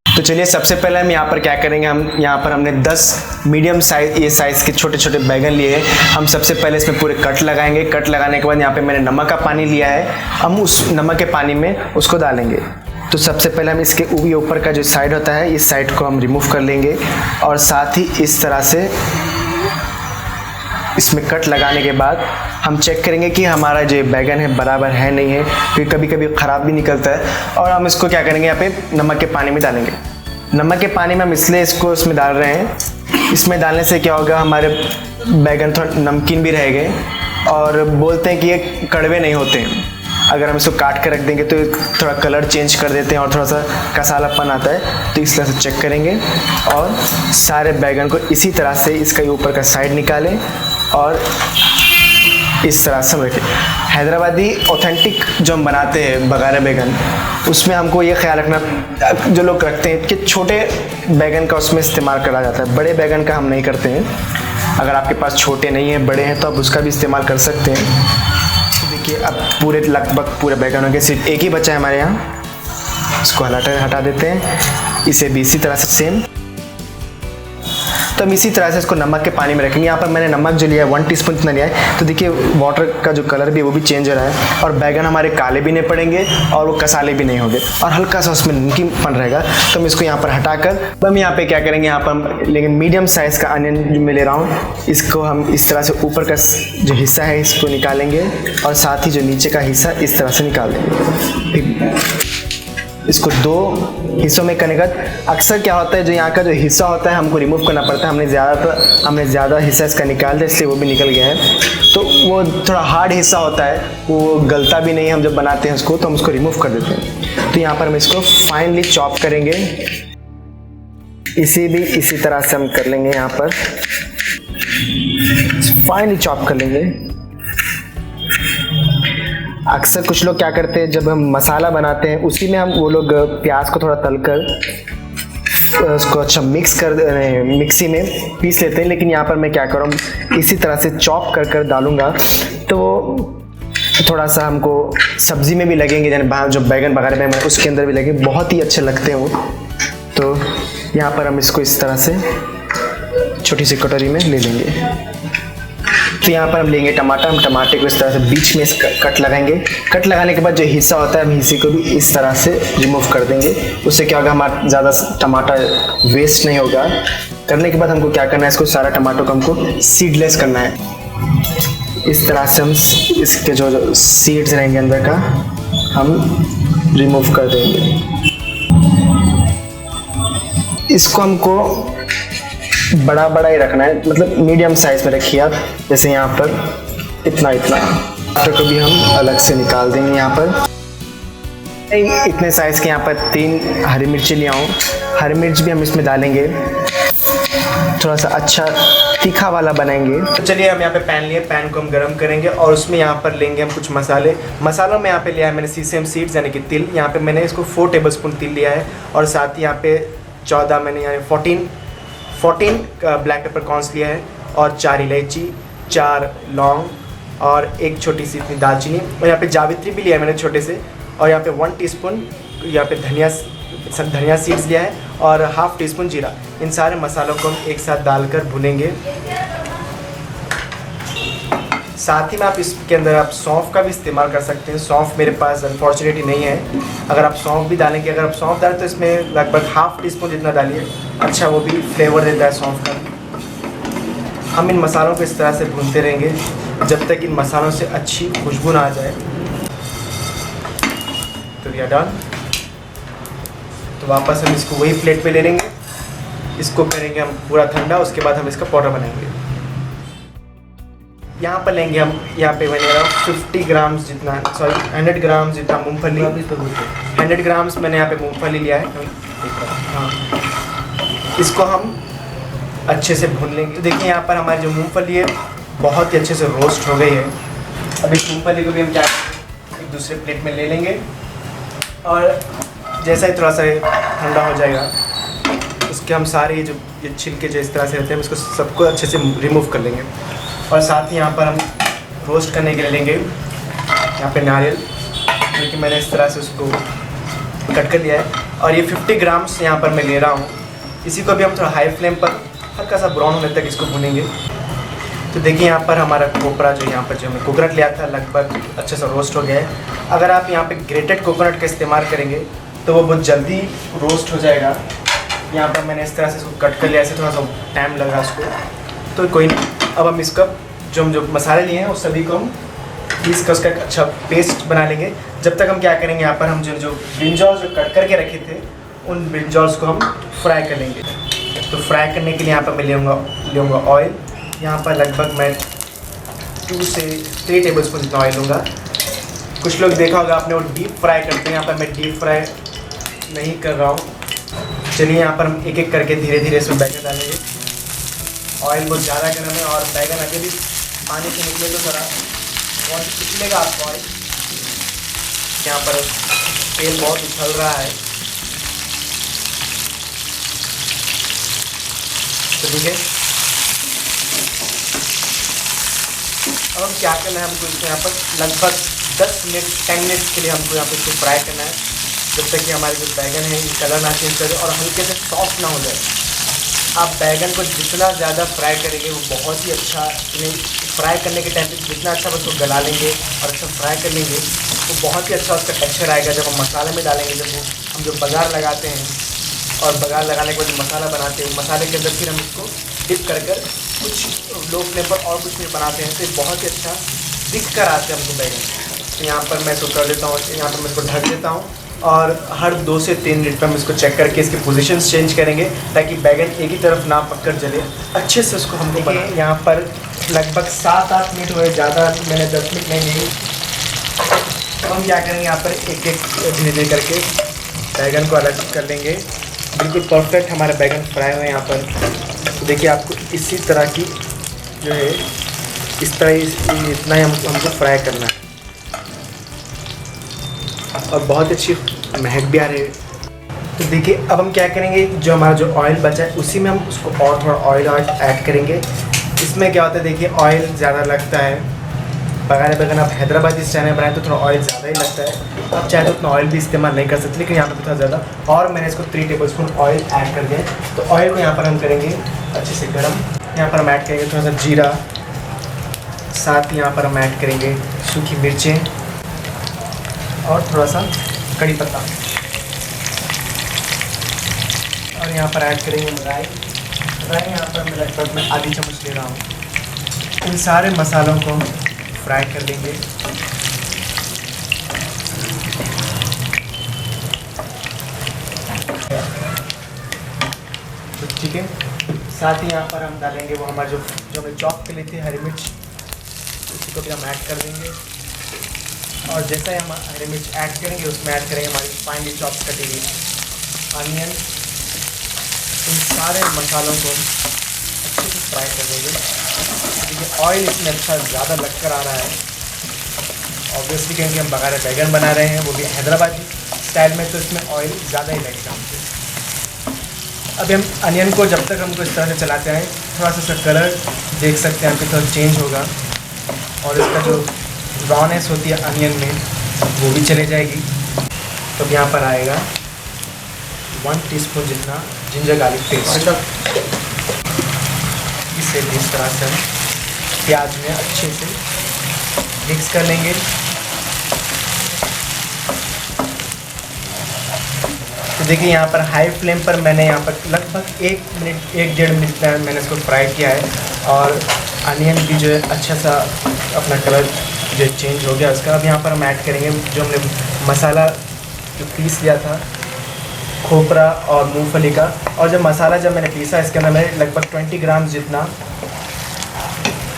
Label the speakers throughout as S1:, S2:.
S1: तो चलिए सबसे पहले हम यहाँ पर क्या करेंगे, हम यहाँ पर हमने 10 मीडियम साइज़ के छोटे छोटे बैगन लिए हैं। हम सबसे पहले इसमें पूरे कट लगाएंगे। कट लगाने के बाद यहाँ पे मैंने नमक का पानी लिया है, हम उस नमक के पानी में उसको डालेंगे। तो सबसे पहले हम इसके ऊपर का जो साइड होता है, इस साइड को हम रिमूव कर लेंगे और साथ ही इस तरह से इसमें कट लगाने के बाद हम चेक करेंगे कि हमारा जो बैगन है बराबर है नहीं है, क्योंकि कभी कभी ख़राब भी निकलता है। और हम इसको क्या करेंगे, यहाँ पे नमक के पानी में डालेंगे। नमक के पानी में हम इसलिए इसको इसमें डाल रहे हैं, इसमें डालने से क्या होगा, हमारे बैगन थोड़ा नमकीन भी रहेंगे और बोलते हैं कि ये कड़वे नहीं होते हैं। अगर हम इसको काट कर रख देंगे तो थोड़ा कलर चेंज कर देते हैं और थोड़ा सा कसालापन आता है। तो इस तरह से चेक करेंगे और सारे बैगन को इसी तरह से इसका ऊपर का साइड निकालें और इस तरह से रखें। हैदराबादी ऑथेंटिक जो हम बनाते हैं बघारे बैगन, उसमें हमको ये ख्याल रखना, जो लोग रखते हैं कि छोटे बैगन का उसमें इस्तेमाल करा जाता है, बड़े बैगन का हम नहीं करते हैं। अगर आपके पास छोटे नहीं हैं, बड़े हैं, तो आप उसका भी इस्तेमाल कर सकते हैं। देखिए अब पूरे लगभग पूरे बैगन हो गए, सिर्फ एक ही बचा है हमारे यहाँ। इसको हटा देते हैं। इसे भी इसी तरह से सेम, तो हम इसी तरह से इसको नमक के पानी में रखेंगे। यहाँ पर मैंने नमक जो लिया है 1 टीस्पून इतना लिया है। तो देखिए वाटर का जो कलर भी है वो भी चेंज हो रहा है और बैगन हमारे काले भी नहीं पड़ेंगे और वो कसाले भी नहीं होंगे और हल्का सा उसमें नमकीनपन रहेगा। तो हम इसको यहाँ पर हटाकर हम यहाँ पे क्या करेंगे, यहाँ पर हम लेंगे मीडियम साइज़ का अनियन जो मैं ले रहा हूँ। इसको हम इस तरह से ऊपर का जो हिस्सा है इसको निकालेंगे और साथ ही जो नीचे का हिस्सा इस तरह से निकाल देंगे। इसको 2 हिस्सों में करने का अक्सर क्या होता है, जो यहाँ का जो हिस्सा होता है हमको रिमूव करना पड़ता है। हमने ज़्यादा हिस्सा इसका निकाल दिया, इसलिए वो भी निकल गया है। तो वो थोड़ा हार्ड हिस्सा होता है, वो गलता भी नहीं है हम जब बनाते हैं उसको, तो हम उसको रिमूव कर देते हैं। तो यहाँ पर हम इसको फाइनली चॉप करेंगे। इसे भी इसी तरह से हम कर लेंगे, यहाँ पर फाइनली चॉप कर लेंगे। अक्सर कुछ लोग क्या करते हैं, जब हम मसाला बनाते हैं उसी में हम वो लोग प्याज को थोड़ा तलकर उसको अच्छा मिक्सी में पीस लेते हैं। लेकिन यहाँ पर मैं क्या करूँ, इसी तरह से चॉप कर डालूँगा तो थोड़ा सा हमको सब्ज़ी में भी लगेंगे, यानी जो बैगन बघारे बैगन उसके अंदर भी लगेंगे, बहुत ही अच्छे लगते हैं वो। तो यहाँ पर हम इसको इस तरह से छोटी सी कटोरी में ले लेंगे। तो यहाँ पर हम लेंगे टमाटर। हम टमाटर को इस तरह से बीच में इसका कट लगाएंगे। कट लगाने के बाद जो हिस्सा होता है हम हिस्से को भी इस तरह से रिमूव कर देंगे। उससे क्या होगा, हमारा ज़्यादा टमाटर वेस्ट नहीं होगा। करने के बाद हमको क्या करना है, इसको सारा टमाटर को हमको सीडलेस करना है। इस तरह से हम इसके जो सीड्स रहेंगे अंदर का हम रिमूव कर देंगे। इसको हमको बड़ा ही रखना है, मतलब मीडियम साइज में रखिए आप। जैसे यहाँ पर इतना टमाटर को भी हम अलग से निकाल देंगे। यहाँ पर इतने साइज के यहाँ पर 3 हरी मिर्ची लिया हूँ। हरी मिर्च भी हम इसमें डालेंगे, थोड़ा सा अच्छा तीखा वाला बनाएंगे। तो चलिए हम यहाँ पे पैन लिए, पैन को हम गरम करेंगे और उसमें यहाँ पर लेंगे हम कुछ मसालों में यहाँ पे लिया है मैंने सीसम सीड्स यानी कि तिल। यहाँ पे मैंने इसको 4 टेबलस्पून तिल लिया है और साथ ही यहाँ पे 14 मैंने यानी 14 ब्लैक पेपर कॉर्न्स लिया है और 4 इलायची, 4 लौंग और 1 छोटी सी इतनी दालचीनी और यहाँ पे जावित्री भी लिया है मैंने छोटे से। और यहाँ पे 1 टीस्पून यहाँ पे धनिया सीड्स लिया है और ½ टीस्पून जीरा। इन सारे मसालों को हम एक साथ डालकर भूनेंगे। साथ ही में आप इसके अंदर आप सौंफ का भी इस्तेमाल कर सकते हैं। सौंफ मेरे पास अनफॉर्चुनेटली नहीं है, अगर आप सौंफ भी डालेंगे, अगर आप सौंफ डालें तो इसमें लगभग ½ टीस्पून जितना डालिए, अच्छा वो भी फ्लेवर देता है सौंफ का। हम इन मसालों को इस तरह से भूनते रहेंगे जब तक इन मसालों से अच्छी खुशबू ना आ जाए। तो वी आर डन। तो वापस हम इसको वही प्लेट पे ले लेंगे, इसको करेंगे हम पूरा ठंडा, उसके बाद हम इसका पाउडर बनाएंगे। यहाँ पर लेंगे हम, यहाँ पे मैंने 50 ग्राम्स जितना 100 ग्राम्स जितना मूंगफली, 100 ग्राम्स मैंने यहाँ पे मूंगफली लिया है। हाँ, इसको हम अच्छे से भून लेंगे। तो देखिए यहाँ पर हमारी जो मूंगफली है बहुत ही अच्छे से रोस्ट हो गई है। अब इस मूंगफली को भी हम क्या एक दूसरे प्लेट में ले लेंगे और जैसा ही थोड़ा सा ठंडा हो जाएगा उसके हम सारे ये छिलके जो इस तरह से रहते हैं इसको सबको अच्छे से रिमूव कर लेंगे। और साथ ही यहाँ पर हम रोस्ट करने के लिए लेंगे यहाँ पे नारियल, जो कि मैंने इस तरह से उसको कट कर लिया है। और ये 50 ग्राम्स यहाँ पर मैं ले रहा हूँ। इसी को भी हम थोड़ा हाई फ्लेम पर हल्का सा ब्राउन होने तक इसको भूनेंगे। तो देखिए यहाँ पर हमारा कोपरा जो यहाँ पर जो हमने कोकोनट लिया था लगभग अच्छे से रोस्ट हो गया है। अगर आप यहाँ पे ग्रेटेड कोकोनट का इस्तेमाल करेंगे तो वो बहुत जल्दी रोस्ट हो जाएगा। यहाँ पर मैंने इस तरह से इसको कट कर लिया, ऐसे थोड़ा सा टाइम लगा उसको, तो कोई नहीं। अब हम इसका जो मसाले लिए हैं उस सभी को हम पीस कर उसका अच्छा पेस्ट बना लेंगे। जब तक हम क्या करेंगे, यहाँ पर हम जो ब्रिंजॉल जो कट करके रखे थे उन ब्रिंजॉल्स को हम फ्राई कर लेंगे। तो फ्राई करने के लिए यहाँ पर मैं लूँगा ऑयल। यहाँ पर लगभग मैं 2 से 3 टेबलस्पून जितना ऑयल लूँगा। कुछ लोग देखा होगा आपने वो डीप फ्राई करते हैं, यहाँ पर मैं डीप फ्राई नहीं कर रहा हूँ। चलिए यहाँ पर हम एक एक करके धीरे धीरे इसमें बैगन डालेंगे। ऑयल बहुत ज़्यादा गर्म है और बैगन अभी भी पानी से निकले तो थोड़ा बहुत पिछलेगा आपको ऑयल। यहाँ पर तेल बहुत उछल रहा है, तो ठीक है। अब हम क्या करना है, हमको इसको यहाँ पर लगभग 10 मिनट के लिए हमको यहाँ पर इसको फ्राई करना है, जब तक कि हमारे जो बैगन है कलर ना चेंज करे और हल्के से सॉफ्ट ना हो जाए। आप बैगन को जितना ज़्यादा फ्राई करेंगे वो बहुत ही अच्छा, फ्राई करने के टाइम पे जितना अच्छा उसको गला लेंगे और अच्छा फ्राई कर लेंगे तो बहुत ही अच्छा उसका टेक्सचर आएगा। जब हम मसाले में डालेंगे, जब वो हम जो बघार लगाते हैं और बघार लगाने के बाद जो मसाला बनाते हैं, मसाले के अंदर फिर हम इसको डिप कर कुछ लो फ्लेम पर और कुछ नहीं बनाते हैं, तो ये बहुत ही अच्छा दिख कर आते हैं हमको बैगन। तो यहाँ पर मैं इसको कर देता हूँ, यहाँ पर मैं इसको ढक देता हूँ और हर 2 से 3 मिनट पर हम इसको चेक करके इसके पोजीशंस चेंज करेंगे ताकि बैगन एक ही तरफ ना पककर जले। अच्छे से उसको हमको बना। यहाँ पर लगभग 7-8 मिनट हुए, ज़्यादा मैंने 10 मिनट नहीं ली। तो हम क्या करेंगे, यहाँ पर एक एक धीरे धीरे करके बैगन को अलग कर लेंगे। बिल्कुल परफेक्ट हमारे बैगन फ्राई हुए यहाँ पर। तो देखिए आपको इसी तरह की जो है, इस तरह इतना ही हमको फ्राई करना है और बहुत अच्छी महक भी आ रही है। तो देखिए अब हम क्या करेंगे, जो हमारा जो ऑयल बचा है उसी में हम उसको और थोड़ा ऑयल ऐड करेंगे। इसमें क्या होता है, देखिए ऑयल ज़्यादा लगता है। बघारे बैगन आप हैदराबादी स्टाइल में बनाए तो थोड़ा ऑयल ज़्यादा ही लगता है। आप चाहे तो उतना ऑयल भी इस्तेमाल नहीं कर सकते, लेकिन यहाँ पर थोड़ा ज़्यादा। और मैंने इसको 3 टेबलस्पून ऑयल ऐड कर दिया है। तो ऑयल को यहाँ पर हम करेंगे अच्छे से गर्म। यहाँ पर हम ऐड करेंगे थोड़ा सा जीरा, साथ ही यहाँ पर हम ऐड करेंगे सूखी मिर्चें और थोड़ा सा कड़ी पत्ता, और यहाँ पर ऐड करेंगे राई। यहाँ पर मैं लगभग मैं आधी चम्मच ले रहा हूँ। इन सारे मसालों को फ्राई कर लेंगे। तो ठीक है, साथ ही यहाँ पर हम डालेंगे वो हमारा जो हमने चॉप कर ली थी हरी मिर्च, उसी को भी हम ऐड कर देंगे। और जैसा ही हम हरी मिर्च ऐड करेंगे उसमें ऐड करेंगे हमारी फाइनली चॉप कटी हुई अनियन। इन सारे मसालों को अच्छे से फ्राई कर देंगे। देखिए ऑयल इसमें अच्छा ज़्यादा लग कर आ रहा है, ऑब्वियसली क्योंकि हम बघारे बैगन बना रहे हैं, वो भी हैदराबादी स्टाइल में, तो इसमें ऑयल ज़्यादा ही लगेगा हमको। अभी हम अनियन को जब तक हमको इस तरह से चलाते हैं, थोड़ा सा इसका कलर देख सकते हैं आपके, थोड़ा चेंज होगा और इसका जो रॉनेस होती है अनियन में वो भी चले जाएगी। तो अब यहाँ पर आएगा 1 टीस्पून जितना जिंजर गार्लिक पेस्ट। इसे इस तरह से हम प्याज में अच्छे से मिक्स कर लेंगे। तो देखिए यहाँ पर हाई फ्लेम पर मैंने यहाँ पर लगभग 1-1.5 मिनट मैंने इसको फ्राई किया है और अनियन भी जो है अच्छा सा अपना कलर जो चेंज हो गया उसका। अब यहाँ पर हम ऐड करेंगे जो हमने मसाला जो पीस लिया था, खोपरा और मूंगफली का। और जब मसाला जब मैंने पीसा इसके अंदर मैंने लगभग 20 ग्राम जितना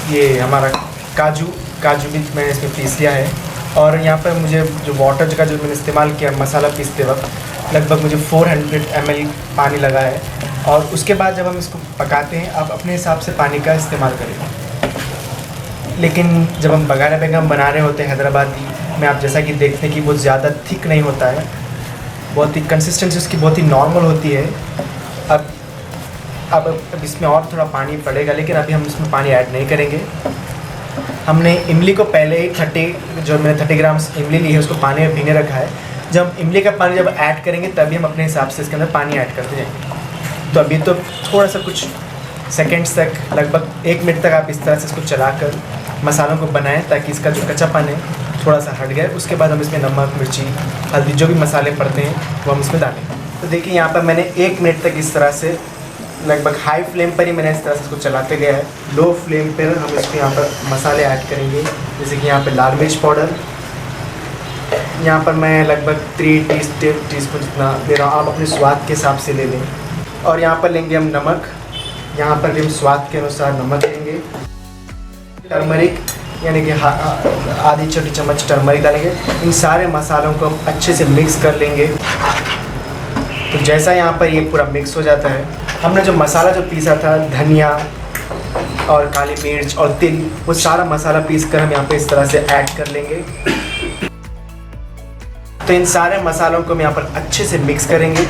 S1: ये हमारा काजू भी मैंने इसमें पीस लिया है। और यहाँ पर मुझे जो वाटर का जो मैंने इस्तेमाल किया मसाला पीसते वक्त, लगभग मुझे 400 ml पानी लगा है। और उसके बाद जब हम इसको पकाते हैं, आप अपने हिसाब से पानी का इस्तेमाल करें। लेकिन जब हम बघारे बैगन बना रहे होते हैं हैदराबादी में, आप जैसा कि देखते हैं कि वो ज़्यादा थिक नहीं होता है, बहुत ही कंसिस्टेंसी उसकी बहुत ही नॉर्मल होती है। अब इसमें और थोड़ा पानी पड़ेगा, लेकिन अभी हम इसमें पानी ऐड नहीं करेंगे। हमने इमली को पहले ही 30 ग्राम इमली ली है, उसको पानी में भीगे रखा है। जब इमली का पानी जब ऐड करेंगे तभी हम अपने हिसाब से इसके अंदर पानी ऐड करते जाएंगे। तो अभी तो थोड़ा सा कुछ सेकेंड्स तक, लगभग 1 मिनट तक आप इस तरह से इसको चलाकर मसालों को बनाएं ताकि इसका जो कच्चापन है थोड़ा सा हट गया। उसके बाद हम इसमें नमक, मिर्ची, हल्दी, जो भी मसाले पड़ते हैं वो हम इसमें डालेंगे। तो देखिए यहाँ पर मैंने 1 मिनट तक इस तरह से लगभग हाई फ्लेम पर ही मैंने इस तरह से इसको चलाते गया है। लो फ्लेम पर हम इसमें यहाँ पर मसाले ऐड करेंगे, जैसे कि यहाँ पर लाल मिर्च पाउडर, यहाँ पर मैं लगभग 3 टीस्पून जितना ले रहा हूँ, आप अपने स्वाद के हिसाब से ले लें। और यहाँ पर लेंगे हम नमक, यहाँ पर भी हम स्वाद के अनुसार नमक लेंगे। टर्मरिक यानी कि आधी छोटी चम्मच टर्मरिक डालेंगे। इन सारे मसालों को हम अच्छे से मिक्स कर लेंगे। तो जैसा यहाँ पर ये पूरा मिक्स हो जाता है, हमने जो मसाला जो पीसा था, धनिया और काली मिर्च और तिल, वो सारा मसाला पीस कर हम यहाँ पे इस तरह से ऐड कर लेंगे। तो इन सारे मसालों को हम यहाँ पर अच्छे से मिक्स करेंगे।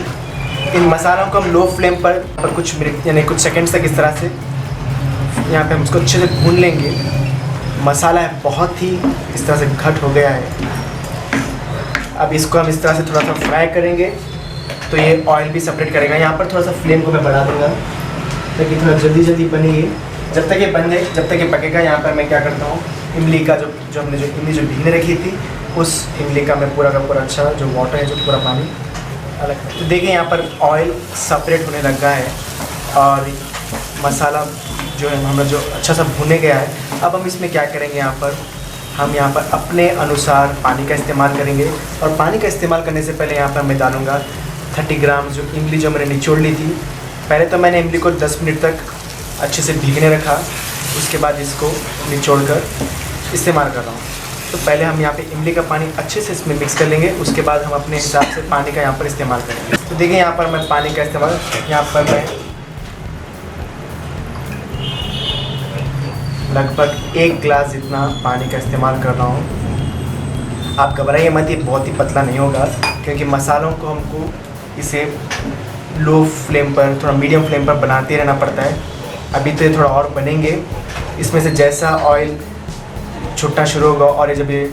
S1: इन मसालों को हम लो फ्लेम पर कुछ मिनट यानी कुछ सेकंड्स तक इस तरह से यहाँ पे हम उसको अच्छे से भून लेंगे। मसाला है बहुत ही इस तरह से घट हो गया है। अब इसको हम इस तरह से थोड़ा सा फ्राई करेंगे तो ये ऑयल भी सेपरेट करेगा। यहाँ पर थोड़ा सा फ्लेम को मैं बढ़ा दूँगा ताकि थोड़ा जल्दी बनेगी। जब तक ये बन जाए, जब तक ये पकेगा, यहाँ पर मैं क्या करता हूँ, इमली का जो हमने इमली जो भीगने रखी थी, उस इमली का मैं पूरा का पूरा अच्छा जो वाटर है, जो पूरा पानी अलग। तो देखिए यहाँ पर ऑयल सेपरेट होने लग गया है और मसाला जो है हमारा जो अच्छा सा भुने गया है। अब हम इसमें क्या करेंगे, हम यहाँ पर अपने अनुसार पानी का इस्तेमाल करेंगे। और पानी का इस्तेमाल करने से पहले यहाँ पर मैं डालूँगा 30 ग्राम जो इमली जो मैंने निचोड़ ली थी। पहले तो मैंने इमली को 10 मिनट तक अच्छे से भीगने रखा, उसके बाद इसको निचोड़ कर इस्तेमाल कर रहा हूँ। तो पहले हम यहाँ पे इमली का पानी अच्छे से इसमें मिक्स कर लेंगे, उसके बाद हम अपने हिसाब से पानी का यहाँ पर इस्तेमाल करेंगे। तो देखिए यहाँ पर मैं पानी का इस्तेमाल यहाँ पर मैं लगभग 1 गिलास जितना पानी का इस्तेमाल कर रहा हूँ। आप घबराइए मत, ये बहुत ही पतला नहीं होगा क्योंकि मसालों को हमको इसे लो फ्लेम पर, थोड़ा मीडियम फ्लेम पर बनाते रहना पड़ता है। अभी तो ये थोड़ा और बनेंगे। इसमें से जैसा ऑयल छुट्टा शुरू होगा और ये जब ये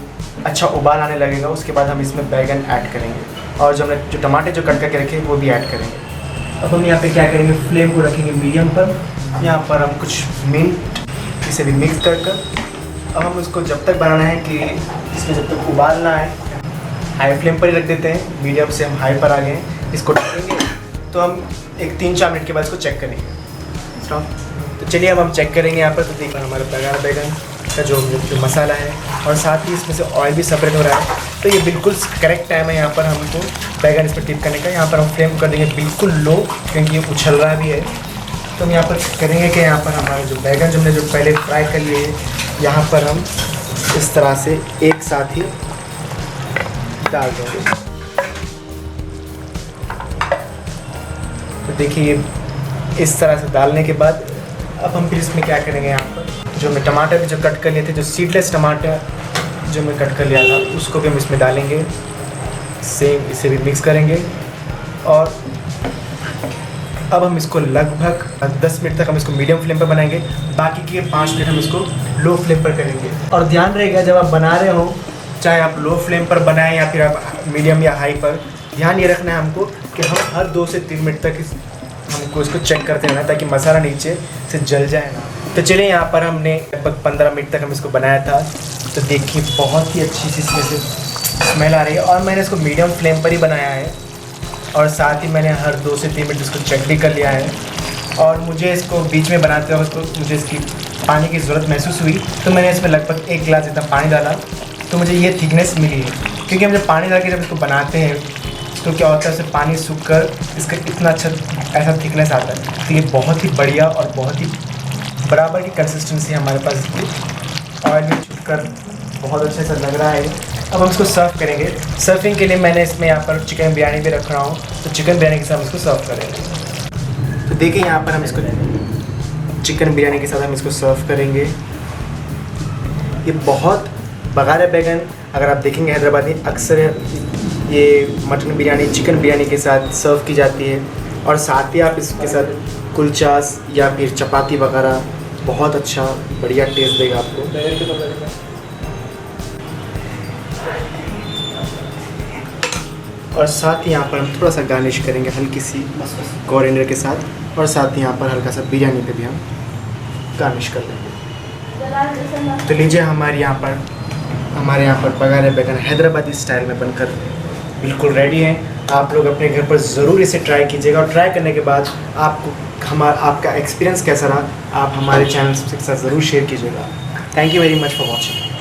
S1: अच्छा उबाल आने लगेगा, उसके बाद हम इसमें बैगन ऐड करेंगे और जो हमने जो टमाटर जो कट करके रखे वो भी ऐड करेंगे। अब हम यहाँ पे क्या करेंगे, फ्लेम को रखेंगे मीडियम पर। यहाँ पर हम कुछ मिनट इसे भी मिक्स कर अब हम उसको जब तक बनाना है कि इसमें जब तक उबालना है, हाई फ्लेम पर ही रख देते हैं। मीडियम से हम हाई पर आ गए, इसको ढकेंगे। तो हम एक 3-4 मिनट के बाद इसको चेक करेंगे। तो चलिए अब हम चेक करेंगे यहाँ पर। तो देखिए हमारा बैगन का जो मसाला है और साथ ही इसमें से ऑयल भी सेपरेट हो रहा है। तो ये बिल्कुल करेक्ट टाइम है यहाँ पर हमको बैगन इस पर टिप करने का। यहाँ पर हम फ्लेम कर देंगे बिल्कुल लो क्योंकि ये उछल रहा भी है। तो हम यहाँ पर करेंगे कि यहाँ पर हमारे जो बैगन जो हमने जो पहले फ्राई कर लिए है, यहाँ पर हम इस तरह से एक साथ ही डाल देंगे। तो देखिए इस तरह से डालने के बाद अब हम फिर इसमें क्या करेंगे, यहाँ पर जो मैं टमाटर भी जो कट कर लिए थे, जो सीडलेस टमाटर जो मैं कट कर लिया था, उसको भी हम इसमें डालेंगे। सेम इसे भी मिक्स करेंगे और अब हम इसको लगभग 10 मिनट तक हम इसको मीडियम फ्लेम पर बनाएंगे। बाकी के 5 मिनट हम इसको लो फ्लेम पर करेंगे। और ध्यान रहेगा जब आप बना रहे हो, चाहे आप लो फ्लेम पर बनाएं या फिर आप मीडियम या हाई पर, ध्यान ये रखना है हमको कि हम हर 2 से 3 मिनट तक हमको इसको चेक करते रहना ताकि मसाला नीचे से जल जाए ना। तो चलिए यहाँ पर हमने लगभग 15 मिनट तक हम इसको बनाया था। तो देखिए बहुत ही अच्छी सी इसमें से स्मेल आ रही है और मैंने इसको मीडियम फ्लेम पर ही बनाया है और साथ ही मैंने हर 2 से 3 मिनट इसको चेक भी कर लिया है। और मुझे इसको बीच में बनाते वक्त मुझे इसकी पानी की ज़रूरत महसूस हुई, तो मैंने इसमें लगभग 1 गिलास इतना पानी डाला, तो मुझे ये थिकनेस मिली है। क्योंकि हम जब पानी डाल के जब इसको बनाते हैं तो क्या होता है, उससे पानी सूख कर इसका इतना अच्छा ऐसा थिकनेस आता है। तो ये बहुत ही बढ़िया और बहुत ही बराबर की कंसिस्टेंसी हमारे पास इसकी। ऑयल भी छूट कर बहुत अच्छे से लग रहा है। अब हम इसको सर्व करेंगे। सर्विंग के लिए मैंने इसमें यहाँ पर चिकन बिरयानी भी रख रहा हूँ, तो चिकन बिरयानी के साथ इसको सर्व करेंगे। तो देखिए यहाँ पर हम इसको चिकन बिरयानी के साथ हम इसको सर्व करेंगे। ये बहुत बघारे बैगन अगर आप देखेंगे हैदराबाद में अक्सर ये मटन बिरयानी चिकन बिरयानी के साथ सर्व की जाती है और साथ ही आप इसके साथ कुलचास या फिर चपाती वगैरह बहुत अच्छा बढ़िया टेस्ट देगा आपको। और साथ ही यहाँ पर हम थोड़ा सा गार्निश करेंगे हल्की सी कोरिएंडर के साथ, और साथ ही यहाँ पर हल्का सा बिरयानी पे भी हम गार्निश कर लेंगे। तो लीजिए हमारे यहाँ पर बघारे बैगन हैदराबादी स्टाइल में बनकर बिल्कुल रेडी है। आप लोग अपने घर पर ज़रूर इसे ट्राई कीजिएगा, और ट्राई करने के बाद आपका एक्सपीरियंस कैसा रहा आप हमारे चैनल के साथ ज़रूर शेयर कीजिएगा। Thank you very much for watching.